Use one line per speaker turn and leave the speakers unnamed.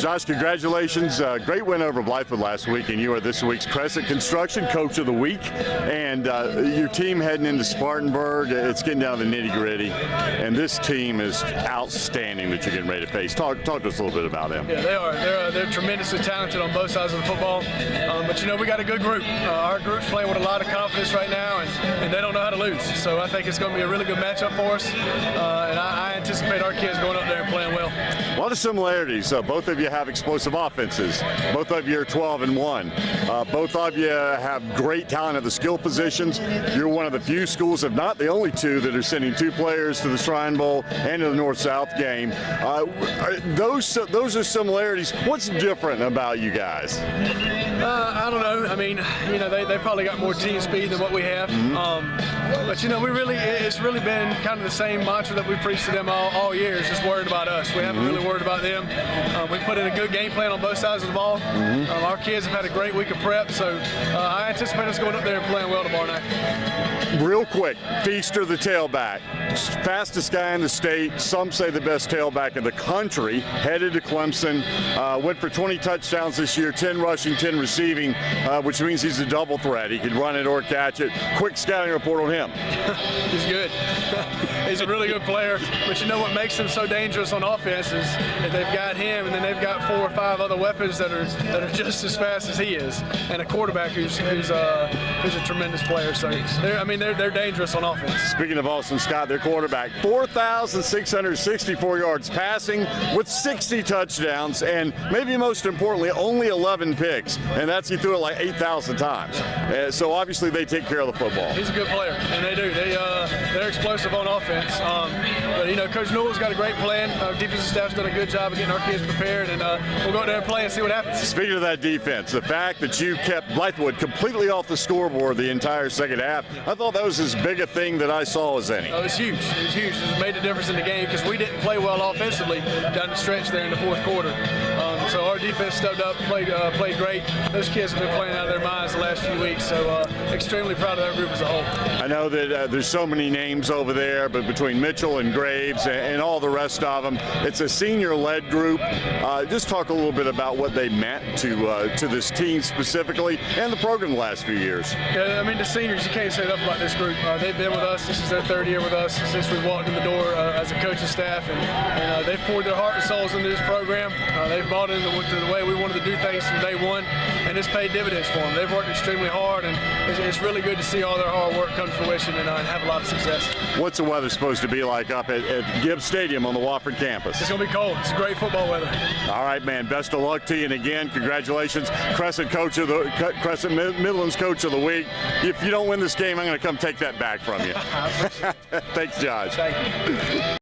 Josh, congratulations. Great win over Blythewood last week, and you are this week's Crescent Construction Coach of the Week. And your team heading into Spartanburg, it's getting down to the nitty-gritty. And this team is outstanding that you're getting ready to face. Talk to us a little bit about them.
Yeah, they are. They're tremendously talented on both sides of the football. But, you know, we got a good group. Our group's playing with a lot of confidence right now, and they don't know how to lose. So I think it's going to be a really good matchup for us. And I anticipate our kids going up there and playing well.
A lot of similarities. Both of you have explosive offenses. Both of you are 12-1. Both of you have great talent at the skill positions. You're one of the few schools, if not the only two, that are sending 2 players to the Shrine Bowl and to the North-South game. Those are similarities. What's different about you guys?
I don't know. I mean, you know, they probably got more team speed than what we have. But, you know, it's really been kind of the same mantra that we preached to them all year. It's just worried about us. We haven't really worried about them. We put in a good game plan on both sides of the ball. Our kids have had a great week of prep, so I anticipate us going up there and playing well tomorrow night.
Real quick, Feaster, the tailback, fastest guy in the state. Some say the best tailback in the country. Headed to Clemson, went for 20 touchdowns this year, 10 rushing, 10 receiving, which means he's a double threat. He can run it or catch it. Quick scouting report on him.
He's good. He's a really good player, but you know what makes him so dangerous on offense is that they've got him, and then they've got 4 or 5 other weapons that are just as fast as he is, and a quarterback who's a tremendous player. So they're dangerous on offense.
Speaking of Austin Scott, their quarterback, 4,664 yards passing with 60 touchdowns, and maybe most importantly, only 11 picks, and that's he threw it like 8,000 times. So obviously they take care of the football.
He's a good player, and they do. They're explosive on offense. But you know, Coach Newell's got a great plan. Our defensive staff's done a good job of getting our kids prepared, and we'll go out there and play and see what happens.
Speaking of that defense, the fact that you kept Blythewood completely off the scoreboard the entire second half, I thought that was as big a thing that I saw as any.
Oh, it's huge. It's huge. It made a difference in the game because we didn't play well offensively down the stretch there in the fourth quarter. So our defense stepped up, played great. Those kids have been playing out of their minds the last few weeks, so extremely proud of that group as a whole.
I know that there's so many names over there, but between Mitchell and Graves and all the rest of them, it's a senior-led group. Just talk a little bit about what they meant to this team specifically and the program the last few years.
Yeah, I mean, the seniors, you can't say enough about this group. They've been with us. This is their 3rd year with us since we walked in the door as a coaching staff, and they've poured their heart and souls into this program. They've bought into the way we wanted to do things from day one, and it's paid dividends for them. They've worked extremely hard, and it's really good to see all their hard work come to fruition and have a lot of success.
What's the weather supposed to be like up at Gibbs Stadium on the Wofford campus?
It's going to be cold. It's great football weather.
All right, man. Best of luck to you, and again, congratulations, Crescent Midlands Coach of the Week. If you don't win this game, I'm going to come take that back from you.
I appreciate it.
Thanks, Josh.
Thank you.